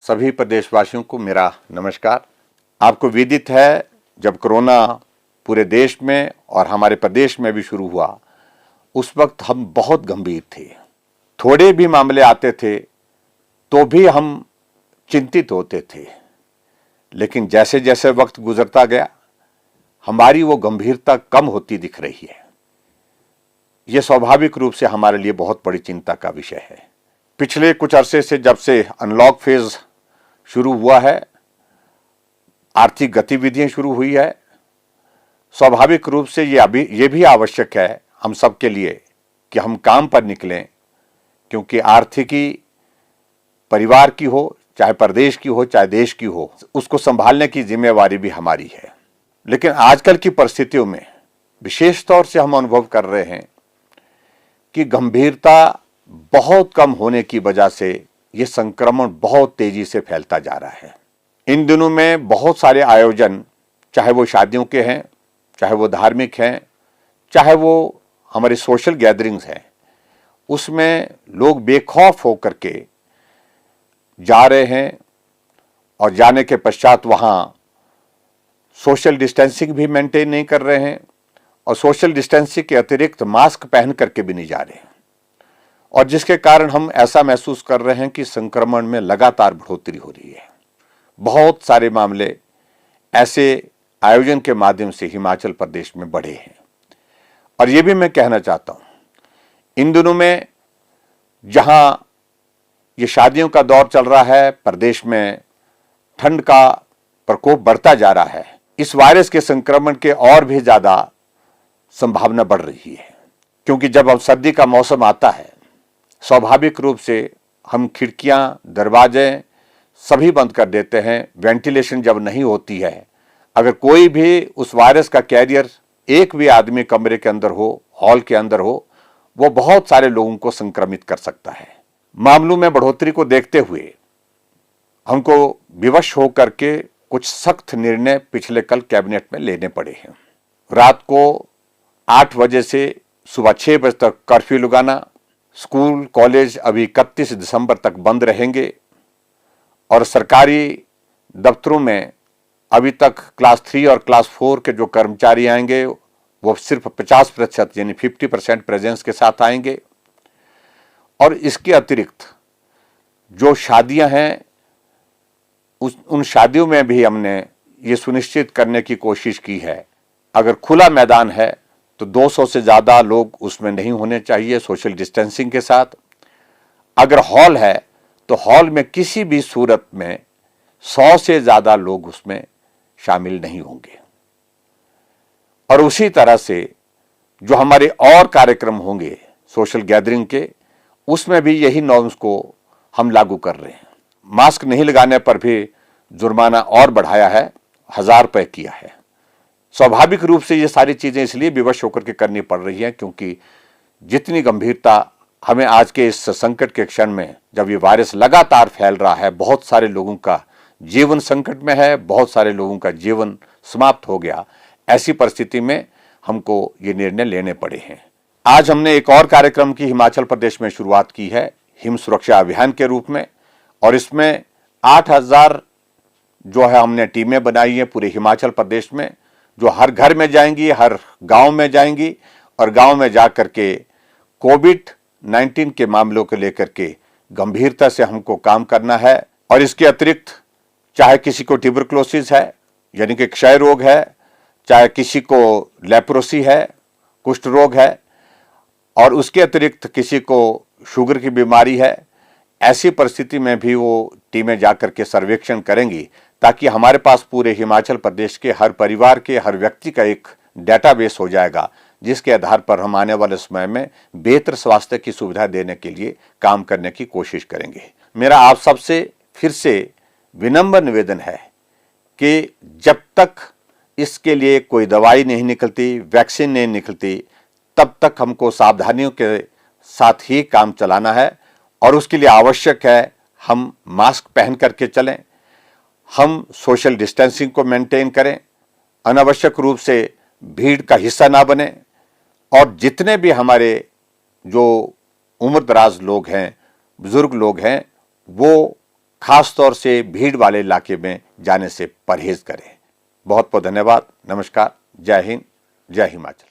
सभी प्रदेशवासियों को मेरा नमस्कार। आपको विदित है, जब कोरोना पूरे देश में और हमारे प्रदेश में भी शुरू हुआ, उस वक्त हम बहुत गंभीर थे। थोड़े भी मामले आते थे तो भी हम चिंतित होते थे, लेकिन जैसे जैसे वक्त गुजरता गया हमारी वो गंभीरता कम होती दिख रही है। ये स्वाभाविक रूप से हमारे लिए बहुत बड़ी चिंता का विषय है। पिछले कुछ अरसे से, जब से अनलॉक फेज शुरू हुआ है, आर्थिक गतिविधियां शुरू हुई है, स्वाभाविक रूप से ये भी आवश्यक है हम सब के लिए कि हम काम पर निकलें, क्योंकि आर्थिकी परिवार की हो, चाहे प्रदेश की हो, चाहे देश की हो, उसको संभालने की जिम्मेवारी भी हमारी है। लेकिन आजकल की परिस्थितियों में विशेष तौर से हम अनुभव कर रहे हैं कि गंभीरता बहुत कम होने की वजह से ये संक्रमण बहुत तेजी से फैलता जा रहा है। इन दिनों में बहुत सारे आयोजन, चाहे वो शादियों के हैं, चाहे वो धार्मिक हैं, चाहे वो हमारे सोशल गैदरिंग्स हैं, उसमें लोग बेखौफ होकर के जा रहे हैं और जाने के पश्चात वहाँ सोशल डिस्टेंसिंग भी मेंटेन नहीं कर रहे हैं और सोशल डिस्टेंसिंग के अतिरिक्त मास्क पहन करके भी नहीं जा रहे हैं, और जिसके कारण हम ऐसा महसूस कर रहे हैं कि संक्रमण में लगातार बढ़ोतरी हो रही है। बहुत सारे मामले ऐसे आयोजन के माध्यम से हिमाचल प्रदेश में बढ़े हैं। और ये भी मैं कहना चाहता हूं, इन दिनों में जहां ये शादियों का दौर चल रहा है, प्रदेश में ठंड का प्रकोप बढ़ता जा रहा है, इस वायरस के संक्रमण के और भी ज्यादा संभावना बढ़ रही है। क्योंकि जब अब सर्दी का मौसम आता है, स्वाभाविक रूप से हम खिड़कियां, दरवाजे सभी बंद कर देते हैं। वेंटिलेशन जब नहीं होती है, अगर कोई भी उस वायरस का कैरियर एक भी आदमी कमरे के अंदर हो, हॉल के अंदर हो, वो बहुत सारे लोगों को संक्रमित कर सकता है। मामलों में बढ़ोतरी को देखते हुए हमको विवश होकर के कुछ सख्त निर्णय पिछले कल कैबिनेट में लेने पड़े हैं। रात को 8 बजे से सुबह 6 बजे तक कर्फ्यू लगाना, स्कूल कॉलेज अभी 31 दिसंबर तक बंद रहेंगे, और सरकारी दफ्तरों में अभी तक क्लास 3 और क्लास 4 के जो कर्मचारी आएंगे वो सिर्फ 50% यानी 50% प्रेजेंस के साथ आएंगे। और इसके अतिरिक्त जो शादियां हैं, उन शादियों में भी हमने ये सुनिश्चित करने की कोशिश की है, अगर खुला मैदान है तो 200 से ज़्यादा लोग उसमें नहीं होने चाहिए सोशल डिस्टेंसिंग के साथ। अगर हॉल है तो हॉल में किसी भी सूरत में 100 से ज़्यादा लोग उसमें शामिल नहीं होंगे। और उसी तरह से जो हमारे और कार्यक्रम होंगे सोशल गैदरिंग के, उसमें भी यही नॉर्म्स को हम लागू कर रहे हैं। मास्क नहीं लगाने पर भी जुर्माना और बढ़ाया है, 1000 रुपये किया है। स्वाभाविक रूप से ये सारी चीजें इसलिए विवश होकर के करनी पड़ रही हैं क्योंकि जितनी गंभीरता हमें आज के इस संकट के क्षण में, जब ये वायरस लगातार फैल रहा है, बहुत सारे लोगों का जीवन संकट में है, बहुत सारे लोगों का जीवन समाप्त हो गया, ऐसी परिस्थिति में हमको ये निर्णय लेने पड़े हैं। आज हमने एक और कार्यक्रम की हिमाचल प्रदेश में शुरुआत की है, हिम सुरक्षा अभियान के रूप में, और इसमें 8000 जो है हमने टीमें बनाई हैं पूरे हिमाचल प्रदेश में, जो हर घर में जाएंगी, हर गांव में जाएंगी, और गांव में जाकर के कोविड-19 के मामलों को लेकर के गंभीरता से हमको काम करना है। और इसके अतिरिक्त चाहे किसी को ट्यूबरकुलोसिस है यानी कि क्षय रोग है, चाहे किसी को लेप्रोसी है, कुष्ठ रोग है, और उसके अतिरिक्त किसी को शुगर की बीमारी है, ऐसी परिस्थिति में भी वो टीमें जाकर के सर्वेक्षण करेंगी, ताकि हमारे पास पूरे हिमाचल प्रदेश के हर परिवार के, हर व्यक्ति का एक डेटाबेस हो जाएगा, जिसके आधार पर हम आने वाले समय में बेहतर स्वास्थ्य की सुविधा देने के लिए काम करने की कोशिश करेंगे। मेरा आप सबसे फिर से विनम्र निवेदन है कि जब तक इसके लिए कोई दवाई नहीं निकलती, वैक्सीन नहीं निकलती, तब तक हमको सावधानियों के साथ ही काम चलाना है। और उसके लिए आवश्यक है हम मास्क पहन करके चलें, हम सोशल डिस्टेंसिंग को मेंटेन करें, अनावश्यक रूप से भीड़ का हिस्सा ना बने, और जितने भी हमारे जो उम्र दराज लोग हैं, बुजुर्ग लोग हैं, वो खास तौर से भीड़ वाले इलाके में जाने से परहेज करें। बहुत बहुत धन्यवाद। नमस्कार। जय हिंद, जय हिमाचल।